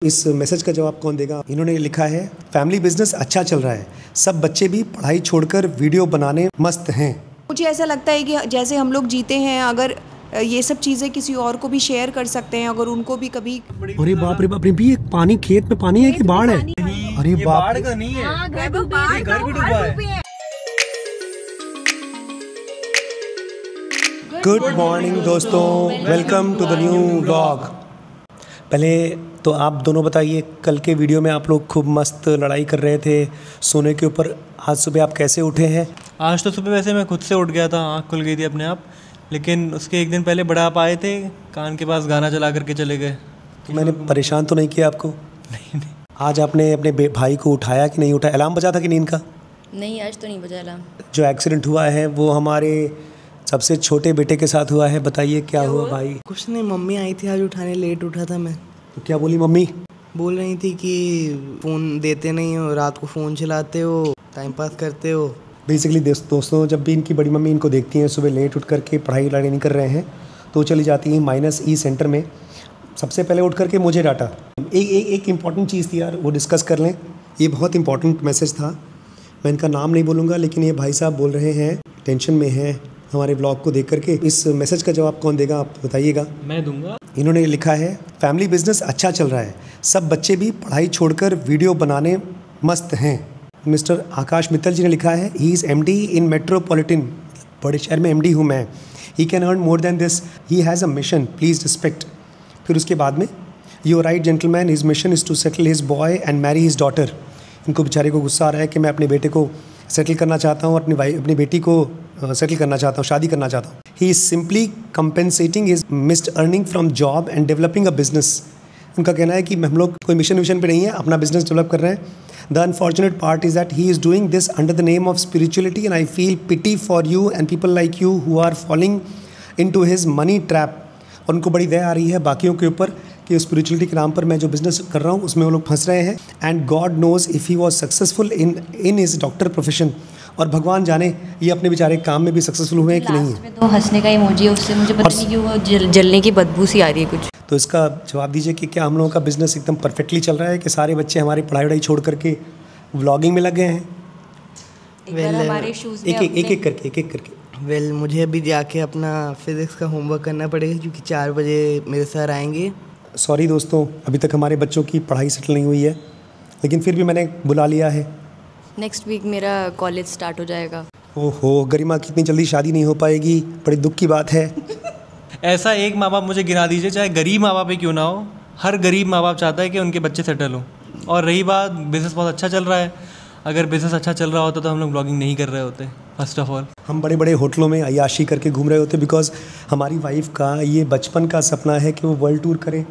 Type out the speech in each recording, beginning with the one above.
इस मैसेज का जवाब कौन देगा? इन्होंने लिखा है, फैमिली बिजनेस अच्छा चल रहा है, सब बच्चे भी पढ़ाई छोड़कर वीडियो बनाने मस्त हैं। मुझे ऐसा लगता है कि जैसे हम लोग जीते हैं, अगर ये सब चीज़ें किसी और को भी शेयर कर सकते हैं, अगर उनको भी कभी। अरे बाप रे बाप रे, भी पानी खेत में पानी है कि बाढ़ है? अरे बाप रे, नहीं है, घर भी डूबा है। गुड मॉर्निंग दोस्तों, welcome to the new vlog. पहले तो आप दोनों बताइए, कल के वीडियो में आप लोग खूब मस्त लड़ाई कर रहे थे सोने के ऊपर। आज सुबह आप कैसे उठे हैं? आज तो सुबह वैसे मैं खुद से उठ गया था, आँख खुल गई थी अपने आप, लेकिन उसके एक दिन पहले बड़ा आप आए थे, कान के पास गाना चला करके चले गए। तो मैंने परेशान तो नहीं किया आपको? नहीं। आज आपने अपने भाई को उठाया कि नहीं उठाया? अलार्म बजा था कि नींद का? नहीं, आज तो नहीं बजा अलार्म। जो एक्सीडेंट हुआ है वो हमारे सबसे छोटे बेटे के साथ हुआ है। बताइए क्या हुआ भाई? कुछ नहीं, मम्मी आई थी आज उठाने, लेट उठा था मैं। तो क्या बोली मम्मी? बोल रही थी कि फ़ोन देते नहीं हो, रात को फ़ोन चलाते हो, टाइम पास करते हो। बेसिकली दोस्तों, जब भी इनकी बड़ी मम्मी इनको देखती हैं सुबह लेट उठ करके पढ़ाई लड़ाई नहीं कर रहे हैं, तो चली जाती हैं -E सेंटर में। सबसे पहले उठ करके मुझे डांटा। एक इम्पॉर्टेंट चीज़ थी यार, वो डिस्कस कर लें। ये बहुत इंपॉर्टेंट मैसेज था, मैं इनका नाम नहीं बोलूँगा, लेकिन ये भाई साहब बोल रहे हैं टेंशन में हैं हमारे ब्लॉग को देख करके। इस मैसेज का जवाब कौन देगा, आप बताइएगा? मैं दूंगा। इन्होंने लिखा है, फैमिली बिजनेस अच्छा चल रहा है, सब बच्चे भी पढ़ाई छोड़कर वीडियो बनाने मस्त हैं। मिस्टर आकाश मित्तल जी ने लिखा है, he is MD in metropolitan, बड़े शहर में MD हूँ मैं। He can earn more than this, he has a mission, please respect. फिर उसके बाद में, you right gentleman, his mission is to settle his boy and marry his daughter. इनको बेचारे को गुस्सा आ रहा है कि मैं अपने बेटे को सेटल करना चाहता हूँ, अपनी बेटी को सेटल करना चाहता हूँ, शादी करना चाहता हूँ। He is simply compensating his missed earning from job and developing a business. उनका कहना है कि हम लोग कोई मिशन विशन पे नहीं है, अपना बिजनेस डेवलप कर रहे हैं। The unfortunate part is that he is doing this under the name of spirituality and I feel pity for you and people like you who are falling in to his money trap. और उनको बड़ी दया आ रही है बाकियों के ऊपर कि spirituality के नाम पर मैं जो बिज़नेस कर रहा हूँ उसमें वो लोग फंस रहे हैं। And God knows if he was successful in his doctor profession. और भगवान जाने ये अपने बेचारे काम में भी सक्सेसफुल हुए हैं कि नहीं है। तो हंसने का इमोजी है, उससे मुझे पता नहीं क्यों जलने की बदबू सी आ रही है कुछ। तो इसका जवाब दीजिए कि क्या हम लोगों का बिज़नेस एकदम परफेक्टली चल रहा है कि सारे बच्चे हमारी पढ़ाई वढ़ाई छोड़ करके व्लॉगिंग में लग गए हैं? एक एक करके। मुझे अभी जाके अपना फिज़िक्स का होमवर्क करना पड़ेगा, क्योंकि 4 बजे मेरे सर आएंगे। सॉरी दोस्तों, अभी तक हमारे बच्चों की पढ़ाई सेटल नहीं हुई है, लेकिन फिर भी मैंने बुला लिया है। नेक्स्ट वीक मेरा कॉलेज स्टार्ट हो जाएगा। ओहो गरिमा, कितनी जल्दी शादी नहीं हो पाएगी, बड़ी दुख की बात है। ऐसा एक माँ बाप मुझे गिरा दीजिए, चाहे गरीब माँ बाप ही क्यों ना हो, हर गरीब माँ बाप चाहता है कि उनके बच्चे सेटल हों। और रही बात, बिज़नेस बहुत अच्छा चल रहा है। अगर बिज़नेस अच्छा चल रहा होता तो हम लोग ब्लॉगिंग नहीं कर रहे होते। फर्स्ट ऑफ ऑल हम बड़े बड़े होटलों में अय्याशी करके घूम रहे होते, बिकॉज हमारी वाइफ का ये बचपन का सपना है कि वो वर्ल्ड टूर करे।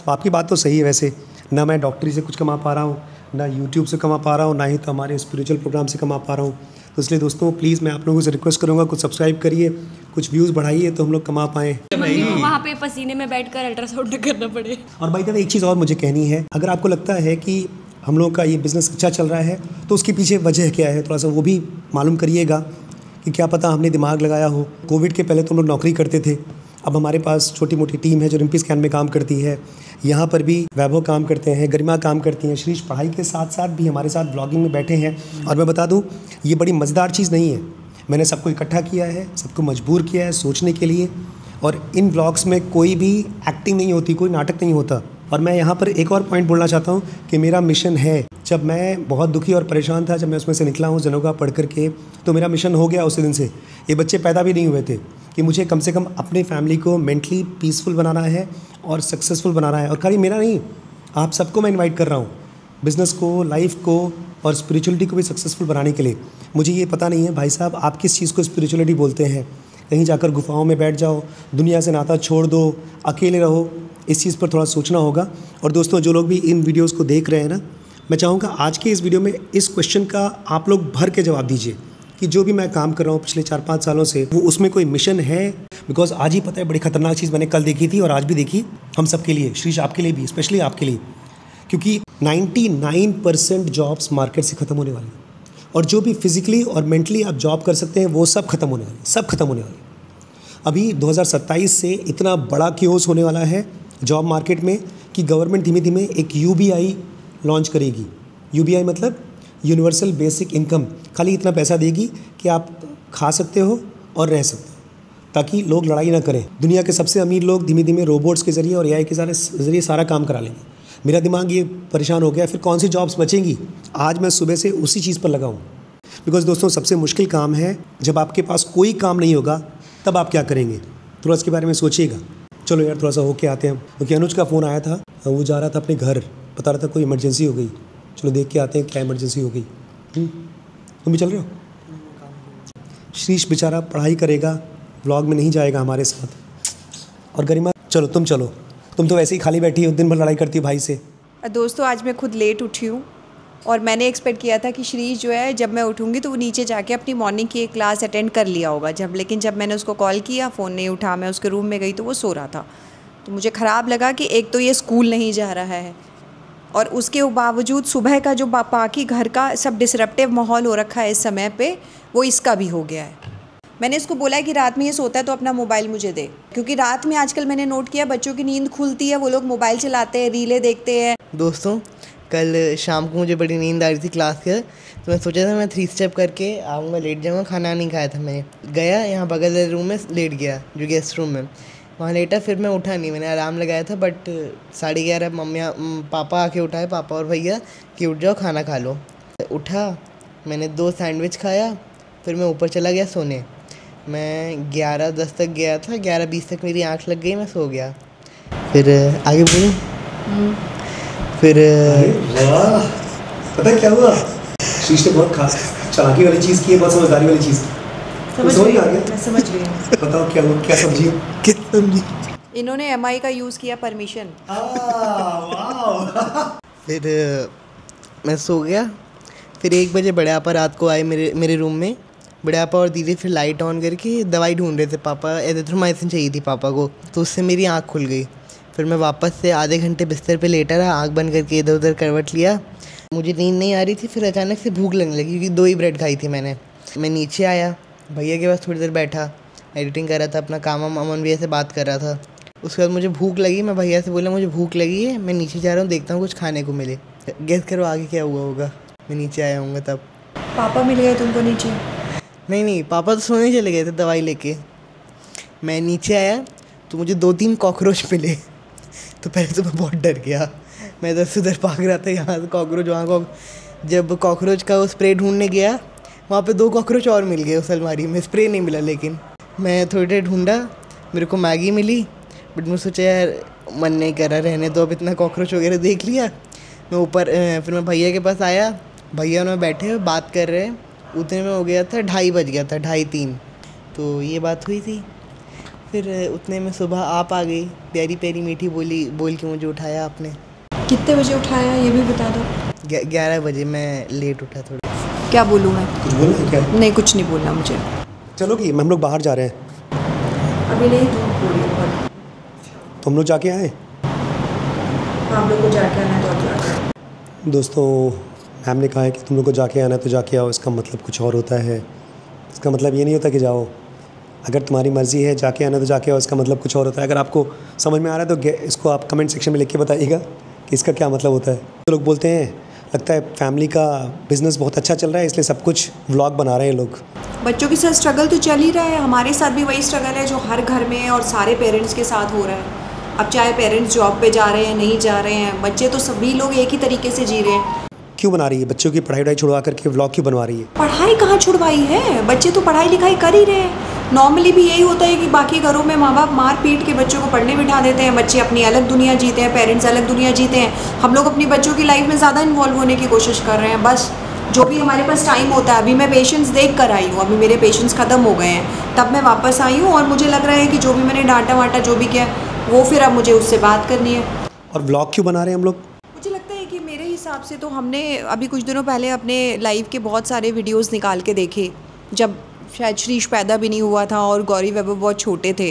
आपकी बात तो सही है, वैसे ना मैं डॉक्टरी से कुछ कमा पा रहा हूँ, ना यूट्यूब से कमा पा रहा हूँ, ना ही तो हमारे स्पिरिचुअल प्रोग्राम से कमा पा रहा हूँ। तो इसलिए दोस्तों प्लीज़ मैं आप लोगों से रिक्वेस्ट करूँगा, कुछ सब्सक्राइब करिए, कुछ व्यूज़ बढ़ाइए तो हम लोग कमा पाएँ। वहाँ पे पसीने में बैठकर अल्ट्रासाउंड करना पड़े। और भाई एक चीज़ और मुझे कहनी है, अगर आपको लगता है कि हम लोगों का ये बिज़नेस अच्छा चल रहा है तो उसके पीछे वजह क्या है, थोड़ा सा वो भी मालूम करिएगा कि क्या पता हमने दिमाग लगाया हो। कोविड के पहले तो हम लोग नौकरी करते थे, अब हमारे पास छोटी मोटी टीम है जो रिम्पी स्कैन में काम करती है। यहाँ पर भी वैभव काम करते हैं, गरिमा काम करती हैं, श्रीश पढ़ाई के साथ साथ भी हमारे साथ ब्लॉगिंग में बैठे हैं। और मैं बता दूँ, ये बड़ी मज़ेदार चीज़ नहीं है, मैंने सबको इकट्ठा किया है, सबको मजबूर किया है सोचने के लिए। और इन ब्लॉग्स में कोई भी एक्टिंग नहीं होती, कोई नाटक नहीं होता। और मैं यहाँ पर एक और पॉइंट बोलना चाहता हूँ कि मेरा मिशन है, जब मैं बहुत दुखी और परेशान था, जब मैं उसमें से निकला हूँ जनोगा पढ़ करके, तो मेरा मिशन हो गया उस दिन से। ये बच्चे पैदा भी नहीं हुए थे कि मुझे कम से कम अपने फैमिली को मेंटली पीसफुल बनाना है और सक्सेसफुल बनाना है। और खाली मेरा नहीं, आप सबको मैं इनवाइट कर रहा हूँ, बिज़नेस को, लाइफ को और स्पिरिचुअलिटी को भी सक्सेसफुल बनाने के लिए। मुझे ये पता नहीं है भाई साहब आप किस चीज़ को स्पिरिचुअलिटी बोलते हैं। कहीं जाकर गुफाओं में बैठ जाओ, दुनिया से नाता छोड़ दो, अकेले रहो, इस चीज़ पर थोड़ा सोचना होगा। और दोस्तों जो लोग भी इन वीडियोस को देख रहे हैं ना, मैं चाहूँगा आज के इस वीडियो में इस क्वेश्चन का आप लोग भर के जवाब दीजिए कि जो भी मैं काम कर रहा हूँ पिछले 4-5 सालों से, वो उसमें कोई मिशन है। बिकॉज आज ही पता है, बड़ी खतरनाक चीज़ मैंने कल देखी थी और आज भी देखी, हम सब के लिए, श्रीश आपके लिए भी, स्पेशली आपके लिए, क्योंकि 99% जॉब्स मार्केट से ख़त्म होने वाली हैं। और जो भी फिज़िकली और मेंटली आप जॉब कर सकते हैं वो सब खत्म होने वाली, सब खत्म होने वाली। अभी 2027 से इतना बड़ा क्योस होने वाला है जॉब मार्केट में कि गवर्नमेंट धीमे धीमे एक UBI लॉन्च करेगी। UBI मतलब यूनिवर्सल बेसिक इनकम। खाली इतना पैसा देगी कि आप खा सकते हो और रह सकते हो, ताकि लोग लड़ाई ना करें। दुनिया के सबसे अमीर लोग धीमे धीमे रोबोट्स के ज़रिए और AI के ज़रिए सारा काम करा लेंगे। मेरा दिमाग ये परेशान हो गया, फिर कौन सी जॉब्स बचेंगी। आज मैं सुबह से उसी चीज़ पर लगा हूँ। बिकॉज़ दोस्तों, सबसे मुश्किल काम है जब आपके पास कोई काम नहीं होगा, तब आप क्या करेंगे। थोड़ा इसके बारे में सोचिएगा। चलो यार, थोड़ा सा होके आते हैं, क्योंकि अनुज का फ़ोन आया था, वो जा रहा था अपने घर, बता रहा था कोई इमरजेंसी हो गई। चलो देख के आते हैं क्या इमरजेंसी हो गई। तुम भी चल रहे हो? श्रीश बेचारा पढ़ाई करेगा, व्लॉग में नहीं जाएगा हमारे साथ। और गरिमा, चलो तुम चलो, तुम तो वैसे ही खाली बैठी हो, दिन भर लड़ाई करती हो भाई से। दोस्तों, आज मैं खुद लेट उठी हूँ और मैंने एक्सपेक्ट किया था कि श्रीश जो है, जब मैं उठूँगी तो वो नीचे जाके अपनी मॉर्निंग की एक क्लास अटेंड कर लिया होगा। लेकिन जब मैंने उसको कॉल किया, फ़ोन नहीं उठा, मैं उसके रूम में गई तो वो सो रहा था। तो मुझे ख़राब लगा कि एक तो ये स्कूल नहीं जा रहा है, और उसके बावजूद सुबह का जो बाकी घर का सब डिसरप्टिव माहौल हो रखा है इस समय पे, वो इसका भी हो गया है। मैंने इसको बोला है कि रात में ये सोता है तो अपना मोबाइल मुझे दे, क्योंकि रात में आजकल मैंने नोट किया बच्चों की नींद खुलती है, वो लोग मोबाइल चलाते हैं, रीलें देखते हैं। दोस्तों, कल शाम को मुझे बड़ी नींद आ रही थी क्लास के, तो मैं सोचा था मैं 3 स्टेप करके आऊँगा, लेट जाऊँगा। खाना नहीं खाया था मैंने। गया यहाँ बगल वाले रूम में लेट गया, जो गेस्ट रूम में, वहाँ लेटा। फिर मैं उठा नहीं, मैंने आराम लगाया था। बट 11:30 पापा आके उठाए, पापा और भैया, कि उठ जाओ खाना खा लो। उठा, मैंने 2 सैंडविच खाया, फिर मैं ऊपर चला गया सोने। मैं 11:10 तक गया था, 11:20 तक मेरी आँख लग गई, मैं सो गया। फिर आगे बोलूँ? फिर पता है क्या हुआ? शीश ने बहुत खास चालाकी वाली चीज़ की है, बहुत समझदारी वाली चीज़ की। समझ गई, मैं समझ गई हूँ। बताओ क्या हुआ, क्या समझी? किस समझी? इन्होंने MI का यूज़ किया, परमिशन। फिर मैं सो गया। फिर 1 बजे बड़े आपा रात को आए मेरे रूम में। बड़े आपा और दीदी फिर लाइट ऑन करके दवाई ढूंढ रहे थे। पापा, एजिथ्रोमाइसिन चाहिए थी पापा को, तो उससे मेरी आँख खुल गई। फिर मैं वापस से आधे घंटे बिस्तर पे लेटा रहा, आँख बंद करके इधर उधर करवट लिया। मुझे नींद नहीं आ रही थी। फिर अचानक से भूख लगने लगी, क्योंकि 2 ही ब्रेड खाई थी मैंने। मैं नीचे आया, भैया के पास थोड़ी देर बैठा, एडिटिंग कर रहा था अपना काम। अमन भैया से बात कर रहा था। उसके बाद मुझे भूख लगी। मैं भैया से बोला मुझे भूख लगी है, मैं नीचे जा रहा हूँ, देखता हूँ कुछ खाने को मिले। गेस करो आगे क्या हुआ होगा। मैं नीचे आया हूँ तब पापा मिल गए तुमको नीचे? नहीं, पापा तो सोने चले गए थे दवाई लेके। मैं नीचे आया तो मुझे 2-3 कॉकरोच मिले। तो पहले तो मैं बहुत डर गया। मैं इधर से उधर भाग रहा था, यहाँ से कॉकरोच, वहाँ जब कॉकरोच का वो स्प्रे ढूंढने गया, वहाँ पे 2 कॉकरोच और मिल गए उस अलमारी में। स्प्रे नहीं मिला। लेकिन मैं थोड़ी देर ढूंढा, मेरे को मैगी मिली। बट मैं सोचा यार मन नहीं कर रहा, रहने दो, अब इतना कॉकरोच वगैरह देख लिया। मैं ऊपर फिर मैं भैया के पास आया। भैया और मैं बैठे बात कर रहे हैं। उतने में हो गया था 2:30 बज गया था, 2:30-3। तो ये बात हुई थी। फिर उतने में सुबह आप आ गई, प्यारी प्यारी मीठी बोल के मुझे उठाया आपने। कितने बजे उठाया ये भी बता दो। 11 बजे। मैं लेट उठा थोड़ा। क्या बोलूँ मैं? कुछ बोलना है क्या? नहीं, कुछ नहीं बोलना मुझे। चलो कि हम लोग बाहर जा रहे हैं। अभी नहीं, धूप हो रही है बहुत। तो हम लोग जाके आए। हम लोग को जाके आना तो जाके। दोस्तों, मैम ने कहा है कि तुम लोग को जाके आना तो जाके आओ। इसका मतलब कुछ और होता है। इसका मतलब ये नहीं होता कि जाओ। अगर तुम्हारी मर्ज़ी है जाके आना तो जाके आओ, इसका मतलब कुछ और होता है। अगर आपको समझ में आ रहा है तो इसको आप कमेंट सेक्शन में लिख के बताइएगा कि इसका क्या मतलब होता है। तो लोग बोलते हैं लगता है फैमिली का बिज़नेस बहुत अच्छा चल रहा है, इसलिए सब कुछ व्लॉग बना रहे हैं लोग। बच्चों के साथ स्ट्रगल तो चल ही रहा है। हमारे साथ भी वही स्ट्रगल है जो हर घर में है और सारे पेरेंट्स के साथ हो रहा है। अब चाहे पेरेंट्स जॉब पे जा रहे हैं, नहीं जा रहे हैं, बच्चे तो सभी लोग एक ही तरीके से जी रहे हैं। क्यों बना रही है? बच्चों की पढ़ाई छुड़वा करके व्लॉग क्यों बनवा रही है? पढ़ाई कहाँ छुड़वाई है? बच्चे तो पढ़ाई लिखाई कर ही रहे हैं। नॉर्मली भी यही होता है कि बाकी घरों में माँ बाप मार पीट के बच्चों को पढ़ने बिठा देते हैं। बच्चे अपनी अलग दुनिया जीते हैं, पेरेंट्स अलग दुनिया जीते हैं। हम लोग अपनी बच्चों की लाइफ में ज़्यादा इन्वॉल्व होने की कोशिश कर रहे हैं। बस जो भी हमारे पास टाइम होता है, अभी मैं पेशेंस देख कर आई हूँ, अभी मेरे पेशेंस ख़त्म हो गए हैं, तब मैं वापस आई हूँ। और मुझे लग रहा है कि जो भी मैंने डांटा वाटा जो भी किया, वो फिर अब मुझे उससे बात करनी है। और व्लॉग क्यों बना रहे हैं हम लोग? मुझे लगता है कि मेरे हिसाब से तो हमने अभी कुछ दिनों पहले अपने लाइव के बहुत सारे वीडियोस निकाल के देखे, जब शायद श्रीश पैदा भी नहीं हुआ था और गौरी वैभव बहुत छोटे थे।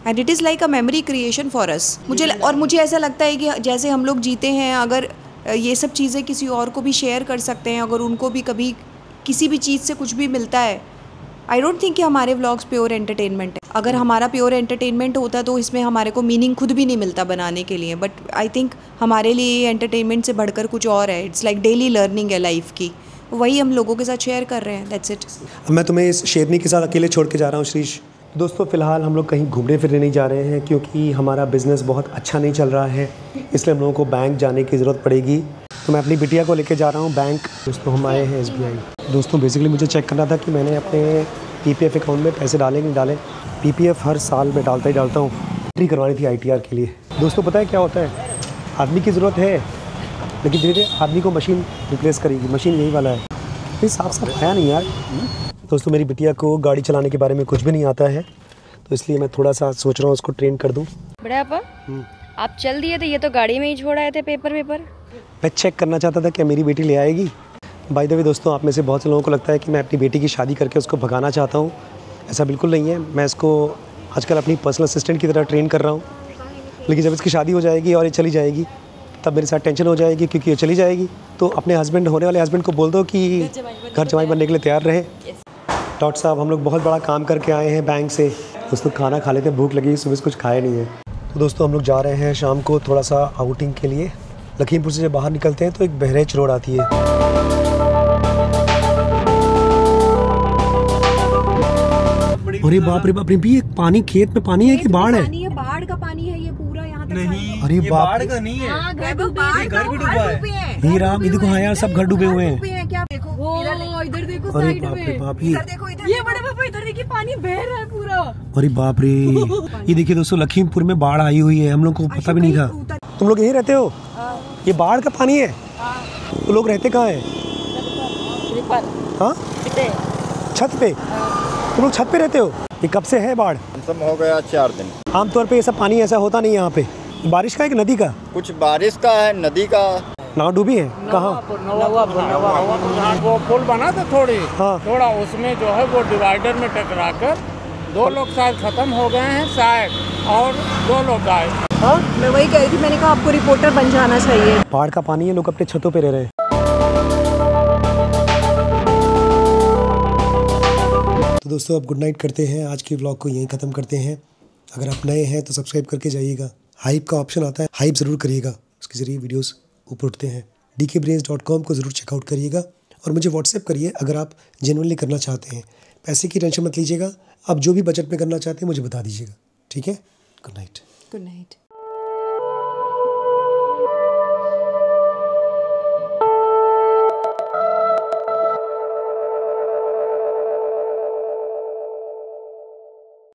And it is like a memory creation for us. मुझे ऐसा लगता है कि जैसे हम लोग जीते हैं, अगर ये सब चीज़ें किसी और को भी शेयर कर सकते हैं, अगर उनको भी कभी किसी भी चीज़ से कुछ भी मिलता है, आई डोंट थिंक कि हमारे व्लॉग्स प्योर एंटरटेनमेंट है। अगर हमारा प्योर एंटरटेनमेंट होता तो इसमें हमारे को मीनिंग खुद भी नहीं मिलता बनाने के लिए, बट आई थिंक हमारे लिए एंटरटेनमेंट से बढ़कर कुछ और है। इट्स लाइक डेली लर्निंग है लाइफ की, वही हम लोगों के साथ शेयर कर रहे हैं, दैट्स इट। मैं तुम्हें इस शेरनी के साथ अकेले छोड़ के जा रहा हूँ श्रीश। दोस्तों फ़िलहाल हम लोग कहीं घूमने फिरने नहीं जा रहे हैं क्योंकि हमारा बिज़नेस बहुत अच्छा नहीं चल रहा है, इसलिए हम लोगों को बैंक जाने की ज़रूरत पड़ेगी। तो मैं अपनी बिटिया को लेके जा रहा हूँ बैंक। दोस्तों हम आए हैं SBI। दोस्तों बेसिकली मुझे चेक करना था कि मैंने अपने PPF अकाउंट में पैसे डाले नहीं डाले। PPF हर साल मैं डालता ही डालता हूँ। एंट्री करवानी थी ITR के लिए। दोस्तों पता है क्या होता है, आदमी की ज़रूरत है लेकिन धीरे धीरे आदमी को मशीन रिप्लेस करेगी। मशीन यही वाला है। ये साफ आया नहीं यार। दोस्तों मेरी बिटिया को गाड़ी चलाने के बारे में कुछ भी नहीं आता है, तो इसलिए मैं थोड़ा सा सोच रहा हूँ उसको ट्रेन कर दूँ। बड़ा पापा, आप चल दिए थे, ये तो गाड़ी में ही छोड़ आए थे पेपर। मैं चेक करना चाहता था कि मेरी बेटी ले आएगी। बाय द वे दोस्तों, आप में से बहुत से लोगों को लगता है कि मैं अपनी बेटी की शादी करके उसको भगाना चाहता हूँ। ऐसा बिल्कुल नहीं है। मैं इसको आजकल अपनी पर्सनल असिस्टेंट की तरह ट्रेन कर रहा हूँ, लेकिन जब इसकी शादी हो जाएगी और ये चली जाएगी तब मेरे साथ टेंशन हो जाएगी, क्योंकि ये चली जाएगी तो अपने हस्बैंड, होने वाले हस्बैंड को बोल दो कि घर जमाई बनने के लिए तैयार रहे। डॉक्टर साहब, हम लोग बहुत बड़ा काम करके आए हैं बैंक से। दोस्तों खाना खा लेते, भूख लगी, सुबह से कुछ खाया नहीं है। तो दोस्तों हम लोग जा रहे हैं शाम को थोड़ा सा आउटिंग के लिए। लखीमपुर से जब बाहर निकलते हैं तो एक बहराइच रोड आती है। अरे बाप रे बाप रे, भी पानी, खेत में पानी है कि बाढ़ है? बाढ़ का पानी है ये पूरा यहाँ तक। नहीं, अरे ये बाप बाढ़ का नहीं है, घर भी डूबा है। हे राम, ये देखो, हाँ यार सब घर डूबे हुए हैं। क्या देखो, इधर देखो, अरे साइड बाप रे में बाप, इधर देखो, ये बड़े पापा इधर देखिए, पानी बह रहा है पूरा। अरे बाप रे, ये देखिए दोस्तों, लखीमपुर में बाढ़ आई हुई है, हम लोग को पता भी नहीं था। तुम लोग यहीं रहते हो? ये बाढ़ का पानी है? तो लोग रहते कहाँ हैं? हाँ, छत पे। तुम लोग छत पे रहते हो? ये कब से है बाढ़? सब हो गया 4 दिन। आमतौर पे ये सब पानी ऐसा होता नहीं है यहाँ पे। बारिश का है कि नदी का? कुछ बारिश का है, नदी का। नाव डूबी है कहाँ? वो पुल बना था हाँ। थोड़ा उसमें जो है वो डिवाइडर में टकरा कर 2 लोग शायद खत्म हो गए हैं शायद, और 2 लोग गायब। हाँ, मैं वही कह रही थी, मैंने कहा आपको रिपोर्टर बन जाना चाहिए। बाढ़ का पानी है, लोग अपने छतों पे रह रहे हैं। तो दोस्तों अब गुड नाइट करते हैं, आज के व्लॉग को यहीं ख़त्म करते हैं। अगर आप नए हैं तो सब्सक्राइब करके जाइएगा। हाइप का ऑप्शन आता है, हाइप ज़रूर करिएगा, उसके ज़रिए वीडियोस ऊपर उठते हैं। dkbrains.com को ज़रूर चेकआउट करिएगा और मुझे व्हाट्सएप करिए अगर आप जेन्युइनली करना चाहते हैं। पैसे की टेंशन मत लीजिएगा, आप जो भी बजट में करना चाहते हैं मुझे बता दीजिएगा, ठीक है? Good night. Good night.